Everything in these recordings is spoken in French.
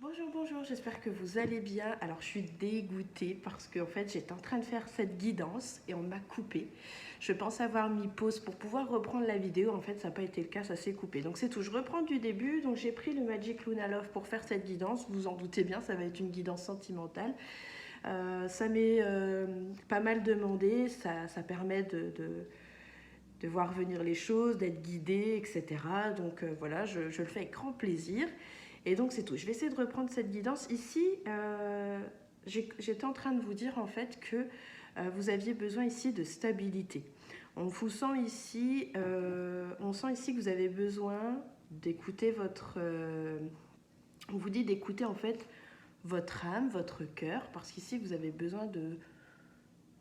Bonjour, bonjour, j'espère que vous allez bien. Alors, je suis dégoûtée parce que en fait, j'étais en train de faire cette guidance et on m'a coupé. Je pense avoir mis pause pour pouvoir reprendre la vidéo. En fait, ça n'a pas été le cas, ça s'est coupé. Donc, c'est tout. Je reprends du début. Donc, j'ai pris le Magic Luna Love pour faire cette guidance. Vous en doutez bien, ça va être une guidance sentimentale. Ça m'est pas mal demandé. Ça permet de voir venir les choses, d'être guidé, etc. Donc, voilà, je le fais avec grand plaisir. Et donc c'est tout. Je vais essayer de reprendre cette guidance. Ici, j'étais en train de vous dire en fait que vous aviez besoin ici de stabilité. On vous sent ici, on sent ici que vous avez besoin d'écouter votre... on vous dit d'écouter en fait votre âme, votre cœur, parce qu'ici vous avez besoin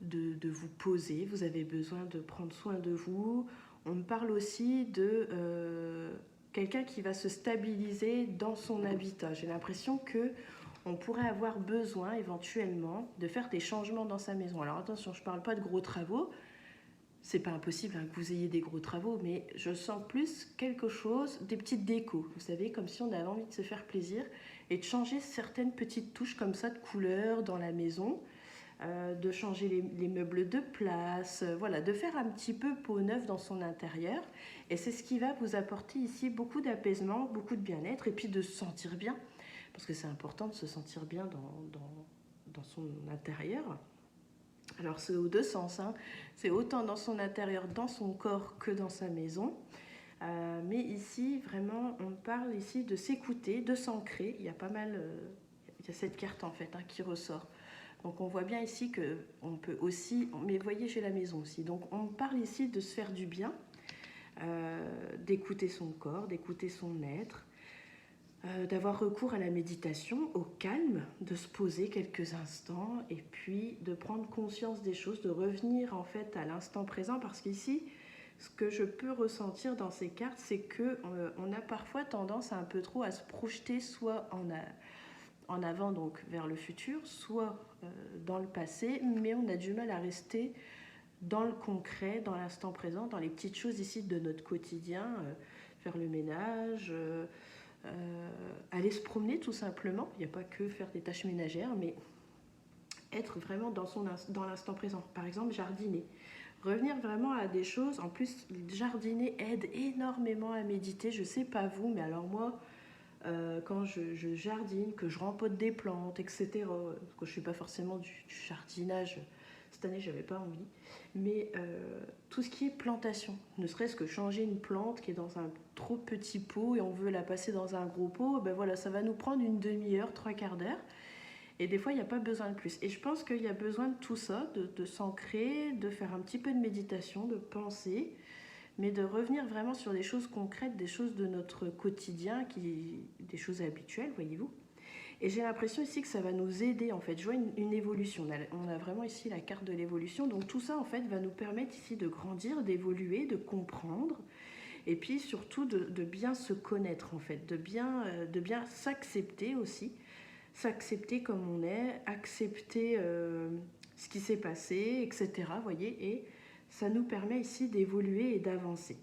de vous poser, vous avez besoin de prendre soin de vous. On me parle aussi de quelqu'un qui va se stabiliser dans son habitat. J'ai l'impression que on pourrait avoir besoin éventuellement de faire des changements dans sa maison. Alors attention, je ne parle pas de gros travaux. C'est pas impossible hein, que vous ayez des gros travaux, mais je sens plus quelque chose, des petites décos. Vous savez, comme si on avait envie de se faire plaisir et de changer certaines petites touches comme ça de couleurs dans la maison. De changer les meubles de place, voilà, de faire un petit peu peau neuve dans son intérieur. Et c'est ce qui va vous apporter ici beaucoup d'apaisement, beaucoup de bien-être et puis de se sentir bien. Parce que c'est important de se sentir bien dans son intérieur. Alors c'est aux deux sens, hein. C'est autant dans son intérieur, dans son corps que dans sa maison. Mais ici, vraiment, on parle ici de s'écouter, de s'ancrer. Il y a pas mal, il y a cette carte en fait hein, qui ressort. Donc on voit bien ici qu'on peut aussi, mais voyez j'ai la maison aussi, donc on parle ici de se faire du bien, d'écouter son corps, d'écouter son être, d'avoir recours à la méditation, au calme, de se poser quelques instants et puis de prendre conscience des choses, de revenir en fait à l'instant présent parce qu'ici, ce que je peux ressentir dans ces cartes, c'est qu'on a parfois tendance un peu trop à se projeter soit en avant, donc vers le futur, soit dans le passé, mais on a du mal à rester dans le concret, dans l'instant présent, dans les petites choses ici de notre quotidien, faire le ménage, aller se promener tout simplement. Il n'y a pas que faire des tâches ménagères, mais être vraiment dans l'instant présent. Par exemple, jardiner. Revenir vraiment à des choses. En plus, jardiner aide énormément à méditer. Je ne sais pas vous, mais alors moi, quand je jardine, que je rempote des plantes, etc. Parce que je ne suis pas forcément du jardinage. Cette année, je n'avais pas envie. Mais tout ce qui est plantation, ne serait-ce que changer une plante qui est dans un trop petit pot et on veut la passer dans un gros pot, ben voilà, ça va nous prendre une demi-heure, trois quarts d'heure. Et des fois, il n'y a pas besoin de plus. Et je pense qu'il y a besoin de tout ça, de s'ancrer, de faire un petit peu de méditation, de penser, mais de revenir vraiment sur des choses concrètes, des choses de notre quotidien, des choses habituelles, voyez-vous. Et j'ai l'impression ici que ça va nous aider, en fait. Je vois une évolution. On a vraiment ici la carte de l'évolution. Donc tout ça, en fait, va nous permettre ici de grandir, d'évoluer, de comprendre. Et puis surtout de bien se connaître, en fait. De bien s'accepter aussi. S'accepter comme on est, accepter ce qui s'est passé, etc. Voyez, et ça nous permet ici d'évoluer et d'avancer.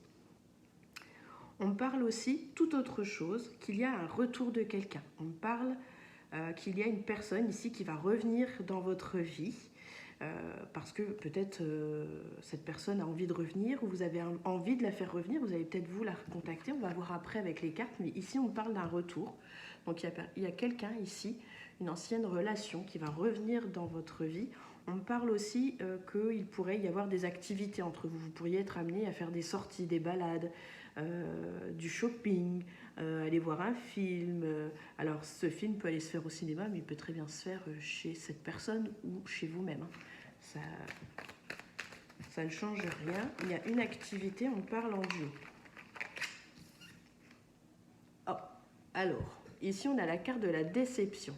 On parle aussi tout autre chose, qu'il y a un retour de quelqu'un. On parle qu'il y a une personne ici qui va revenir dans votre vie parce que peut-être cette personne a envie de revenir ou vous avez envie de la faire revenir, vous allez peut-être vous la recontacter, on va voir après avec les cartes, mais ici on parle d'un retour. Donc il y a quelqu'un ici, une ancienne relation qui va revenir dans votre vie. On parle aussi qu'il pourrait y avoir des activités entre vous. Vous pourriez être amené à faire des sorties, des balades, du shopping, aller voir un film. Alors ce film peut aller se faire au cinéma, mais il peut très bien se faire chez cette personne ou chez vous-même. Ça ne change rien. Il y a une activité, on parle en duo. Oh, alors, ici on a la carte de la déception.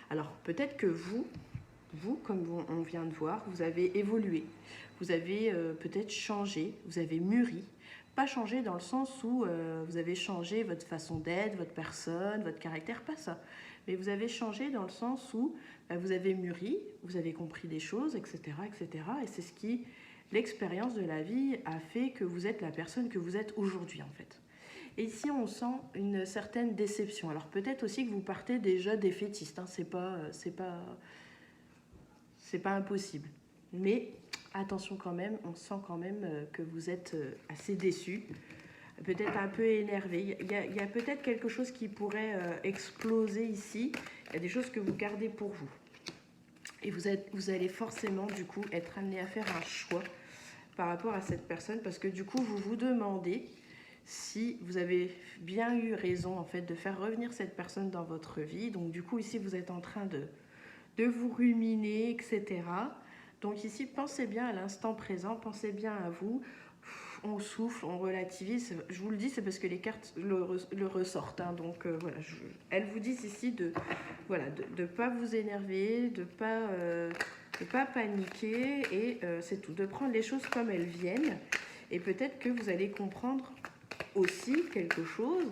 Alors peut-être que vous, comme on vient de voir, vous avez évolué, vous avez peut-être changé, vous avez mûri. Pas changé dans le sens où vous avez changé votre façon d'être, votre personne, votre caractère, pas ça. Mais vous avez changé dans le sens où vous avez mûri, vous avez compris des choses, etc. etc. Et c'est ce qui, l'expérience de la vie a fait que vous êtes la personne que vous êtes aujourd'hui en fait. Et ici, on sent une certaine déception. Alors peut-être aussi que vous partez déjà défaitiste, hein. C'est pas impossible. Mais attention quand même, on sent quand même que vous êtes assez déçu, peut-être un peu énervé. Il y a peut-être quelque chose qui pourrait exploser ici. Il y a des choses que vous gardez pour vous. Et vous allez forcément, du coup, être amené à faire un choix par rapport à cette personne, parce que du coup, vous vous demandez si vous avez bien eu raison, en fait, de faire revenir cette personne dans votre vie. Donc, du coup, ici, vous êtes en train de vous ruminer, etc. Donc, ici, pensez bien à l'instant présent, pensez bien à vous. On souffle, on relativise. Je vous le dis, c'est parce que les cartes le ressortent. Hein. Donc, voilà, elles vous disent ici de ne pas vous énerver, de pas paniquer, et c'est tout, de prendre les choses comme elles viennent. Et peut-être que vous allez comprendre aussi quelque chose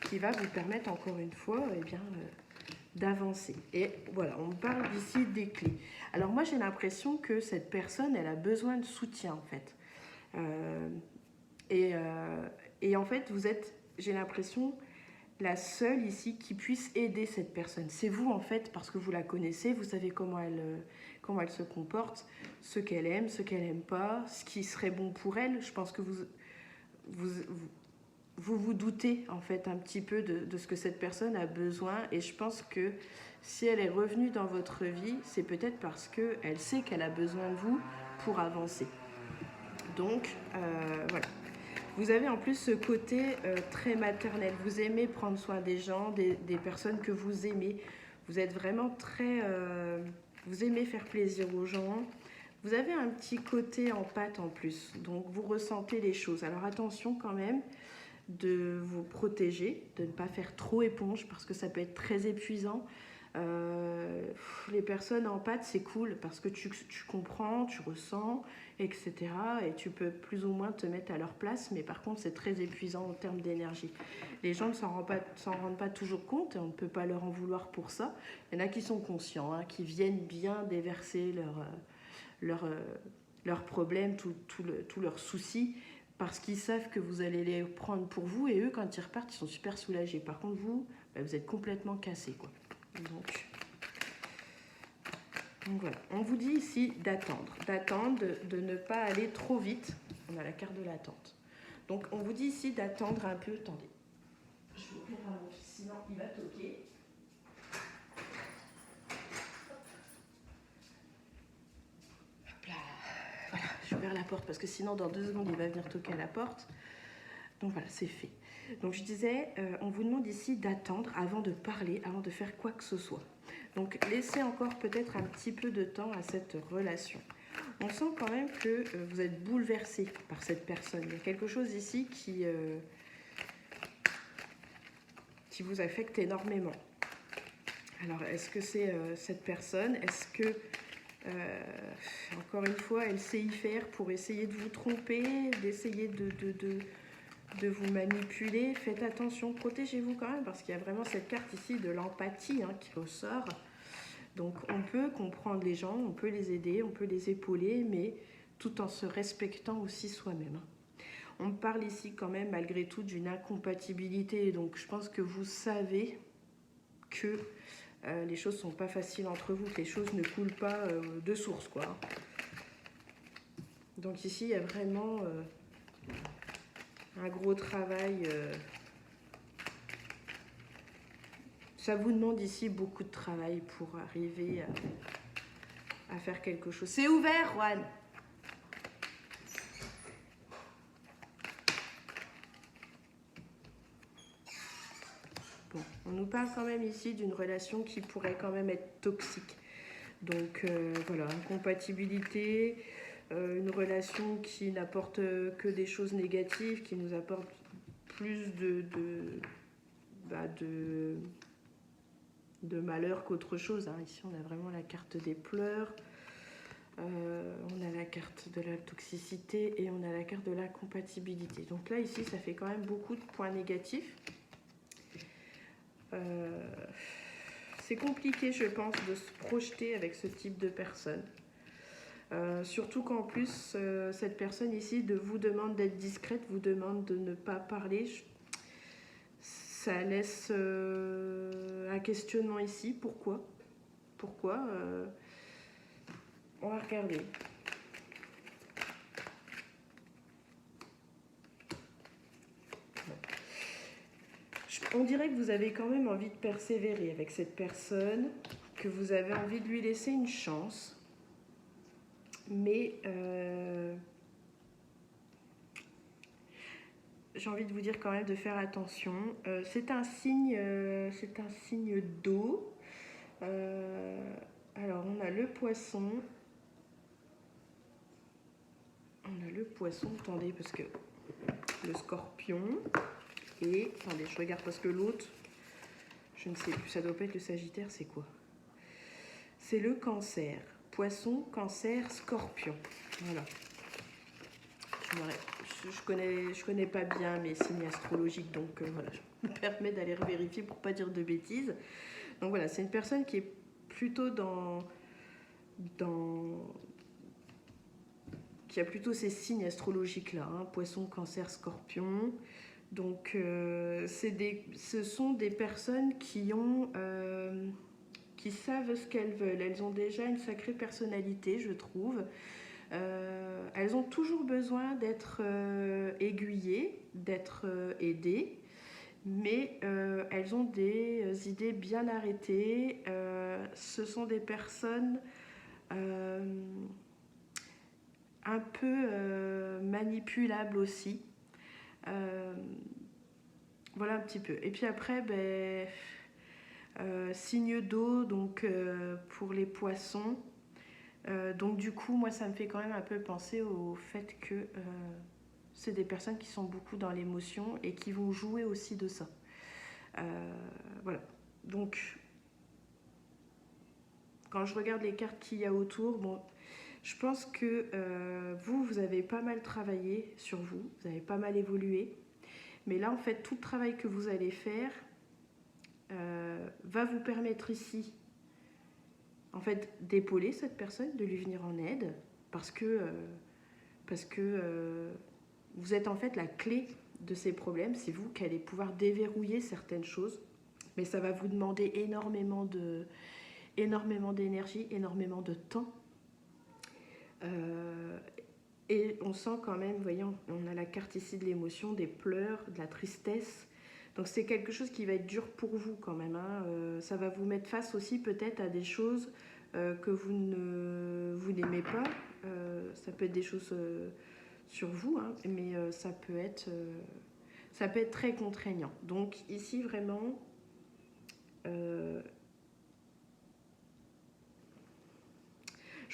qui va vous permettre encore une fois d'avancer. Et voilà, on parle d'ici des clés. Alors moi, j'ai l'impression que cette personne, elle a besoin de soutien en fait. Et en fait, vous êtes, j'ai l'impression, la seule ici qui puisse aider cette personne. C'est vous en fait, parce que vous la connaissez, vous savez comment elle se comporte, ce qu'elle aime, ce qu'elle n'aime pas, ce qui serait bon pour elle. Je pense que vous doutez en fait un petit peu de ce que cette personne a besoin, et je pense que si elle est revenue dans votre vie, c'est peut-être parce qu'elle sait qu'elle a besoin de vous pour avancer. Donc, voilà. Vous avez en plus ce côté très maternel. Vous aimez prendre soin des gens, des personnes que vous aimez. Vous êtes vraiment très... vous aimez faire plaisir aux gens. Vous avez un petit côté empathe en plus. Donc, vous ressentez les choses. Alors, attention quand même de vous protéger, de ne pas faire trop éponge parce que ça peut être très épuisant. Les personnes en pâte, c'est cool parce que tu comprends, tu ressens, etc. Et tu peux plus ou moins te mettre à leur place, mais par contre, c'est très épuisant en termes d'énergie. Les gens ne s'en rendent pas toujours compte et on ne peut pas leur en vouloir pour ça. Il y en a qui sont conscients, hein, qui viennent bien déverser leurs problèmes, tous leurs soucis, parce qu'ils savent que vous allez les prendre pour vous, et eux, quand ils repartent, ils sont super soulagés. Par contre, vous, vous êtes complètement cassés, quoi. Donc voilà, on vous dit ici d'attendre, de ne pas aller trop vite. On a la carte de l'attente. Donc on vous dit ici d'attendre un peu. Attendez, je vais ouvrir à mon fils, sinon il va toquer. Hop là. Voilà, je vais ouvrir la porte parce que sinon dans 2 secondes il va venir toquer à la porte. Donc voilà, c'est fait. Donc je disais, on vous demande ici d'attendre avant de parler, avant de faire quoi que ce soit. Donc laissez encore peut-être un petit peu de temps à cette relation. On sent quand même que vous êtes bouleversé par cette personne. Il y a quelque chose ici qui vous affecte énormément. Alors est-ce que c'est cette personne? Est-ce que, encore une fois, elle sait y faire pour essayer de vous tromper, d'essayer de vous manipuler? Faites attention, protégez-vous quand même, parce qu'il y a vraiment cette carte ici de l'empathie qui ressort. Donc on peut comprendre les gens, on peut les aider, on peut les épauler, mais tout en se respectant aussi soi-même. On parle ici quand même malgré tout d'une incompatibilité, donc je pense que vous savez que les choses ne sont pas faciles entre vous, que les choses ne coulent pas de source, quoi. Donc ici il y a vraiment un gros travail. Ça vous demande ici beaucoup de travail pour arriver à faire quelque chose. C'est ouvert, Juan! Bon, on nous parle quand même ici d'une relation qui pourrait quand même être toxique. Donc voilà, incompatibilité, une relation qui n'apporte que des choses négatives, qui nous apporte plus de malheur qu'autre chose. Ici, on a vraiment la carte des pleurs, on a la carte de la toxicité et on a la carte de la compatibilité. Donc là, ici, ça fait quand même beaucoup de points négatifs. C'est compliqué, je pense, de se projeter avec ce type de personne. Surtout qu'en plus, cette personne ici vous demande d'être discrète, vous demande de ne pas parler. Ça laisse un questionnement ici. Pourquoi? Pourquoi On va regarder. On dirait que vous avez quand même envie de persévérer avec cette personne, que vous avez envie de lui laisser une chance. Mais j'ai envie de vous dire quand même de faire attention. C'est un signe d'eau. Alors on a le poisson. On a le poisson, attendez, parce que le scorpion. Et, attendez, je regarde parce que l'autre, je ne sais plus, ça doit pas être le Sagittaire, c'est quoi? C'est le Cancer. Poisson, Cancer, Scorpion. Voilà. Je connais pas bien mes signes astrologiques, donc voilà, je me permets d'aller vérifier pour pas dire de bêtises. Donc voilà, c'est une personne qui est plutôt qui a plutôt ces signes astrologiques-là, hein, Poisson, Cancer, Scorpion. Donc ce sont des personnes qui savent ce qu'elles veulent. Elles ont déjà une sacrée personnalité, je trouve. Elles ont toujours besoin d'être aiguillées, d'être aidées, mais elles ont des idées bien arrêtées. Ce sont des personnes un peu manipulables aussi. Voilà un petit peu. Et puis après, signe d'eau, donc pour les poissons. Donc du coup, moi, ça me fait quand même un peu penser au fait que c'est des personnes qui sont beaucoup dans l'émotion et qui vont jouer aussi de ça. Voilà. Donc, quand je regarde les cartes qu'il y a autour, bon, je pense que vous avez pas mal travaillé sur vous, vous avez pas mal évolué. Mais là, en fait, tout le travail que vous allez faire va vous permettre ici, en fait, d'épauler cette personne, de lui venir en aide, parce que vous êtes en fait la clé de ces problèmes. C'est vous qui allez pouvoir déverrouiller certaines choses, mais ça va vous demander énormément d'énergie, énormément de temps. Et on sent quand même, voyons, on a la carte ici de l'émotion, des pleurs, de la tristesse. Donc c'est quelque chose qui va être dur pour vous quand même, hein. Ça va vous mettre face aussi peut-être à des choses que vous n'aimez pas. Ça peut être des choses sur vous, hein, mais ça peut être très contraignant. Donc ici vraiment, je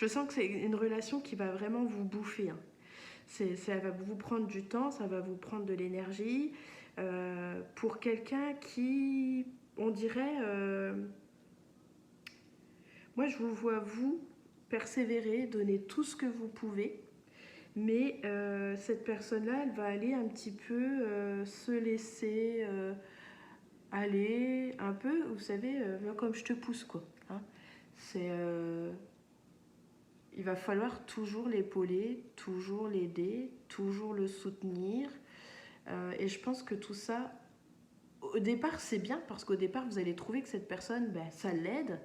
sens que c'est une relation qui va vraiment vous bouffer, hein. Ça va vous prendre du temps, ça va vous prendre de l'énergie. Pour quelqu'un qui, on dirait, moi je vous vois vous persévérer, donner tout ce que vous pouvez, mais cette personne-là, elle va aller un petit peu se laisser aller un peu, vous savez, comme je te pousse, quoi, hein. C'est... il va falloir toujours l'épauler, toujours l'aider, toujours le soutenir. Et je pense que tout ça, au départ, c'est bien parce qu'au départ, vous allez trouver que cette personne, ça l'aide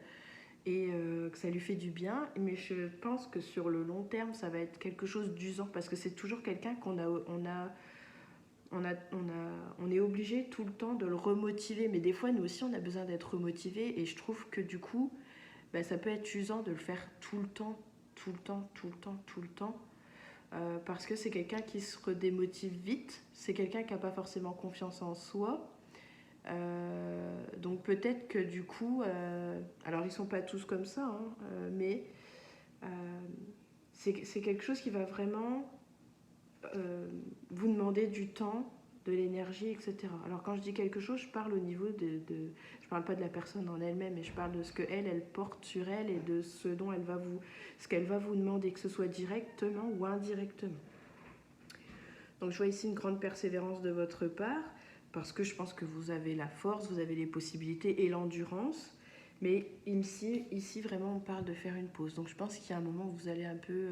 et que ça lui fait du bien. Mais je pense que sur le long terme, ça va être quelque chose d'usant parce que c'est toujours quelqu'un on est obligé tout le temps de le remotiver. Mais des fois, nous aussi, on a besoin d'être remotivé. Et je trouve que du coup, ça peut être usant de le faire tout le temps, tout le temps, tout le temps, tout le temps. Parce que c'est quelqu'un qui se redémotive vite, c'est quelqu'un qui n'a pas forcément confiance en soi. Donc peut-être que du coup, alors ils ne sont pas tous comme ça, hein, mais c'est quelque chose qui va vraiment vous demander du temps, de l'énergie, etc. Alors quand je dis quelque chose, je parle au niveau je parle pas de la personne en elle-même, mais je parle de ce qu'elle porte sur elle et de ce dont ce qu'elle va vous demander, que ce soit directement ou indirectement. Donc je vois ici une grande persévérance de votre part, parce que je pense que vous avez la force, vous avez les possibilités et l'endurance. Mais ici, vraiment, on parle de faire une pause. Donc je pense qu'il y a un moment où vous allez un peu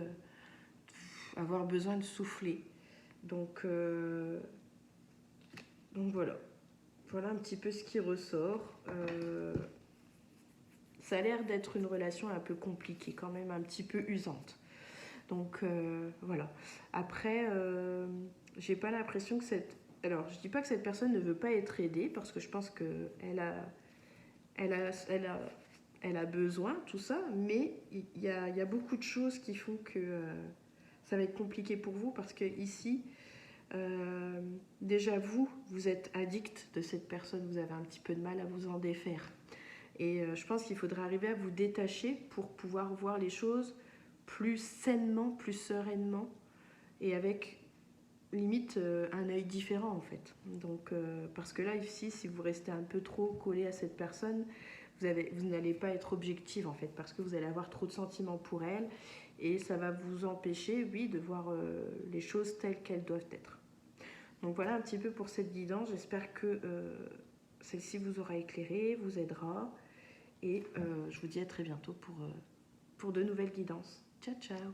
avoir besoin de souffler. Donc, donc voilà. Voilà un petit peu ce qui ressort. Ça a l'air d'être une relation un peu compliquée, quand même un petit peu usante. Donc voilà. Après, j'ai pas l'impression que cette... Alors, je dis pas que cette personne ne veut pas être aidée, parce que je pense qu'elle a, elle a, elle a, elle a besoin, tout ça, mais il y a beaucoup de choses qui font que ça va être compliqué pour vous, parce que ici, déjà vous êtes addict de cette personne, vous avez un petit peu de mal à vous en défaire. Et je pense qu'il faudra arriver à vous détacher pour pouvoir voir les choses plus sainement, plus sereinement, et avec limite un œil différent en fait. Donc, parce que là, ici, si vous restez un peu trop collé à cette personne, vous n'allez pas être objective en fait, parce que vous allez avoir trop de sentiments pour elle, et ça va vous empêcher, oui, de voir les choses telles qu'elles doivent être. Donc voilà un petit peu pour cette guidance. J'espère que celle-ci vous aura éclairé, vous aidera. Et je vous dis à très bientôt pour de nouvelles guidances. Ciao, ciao!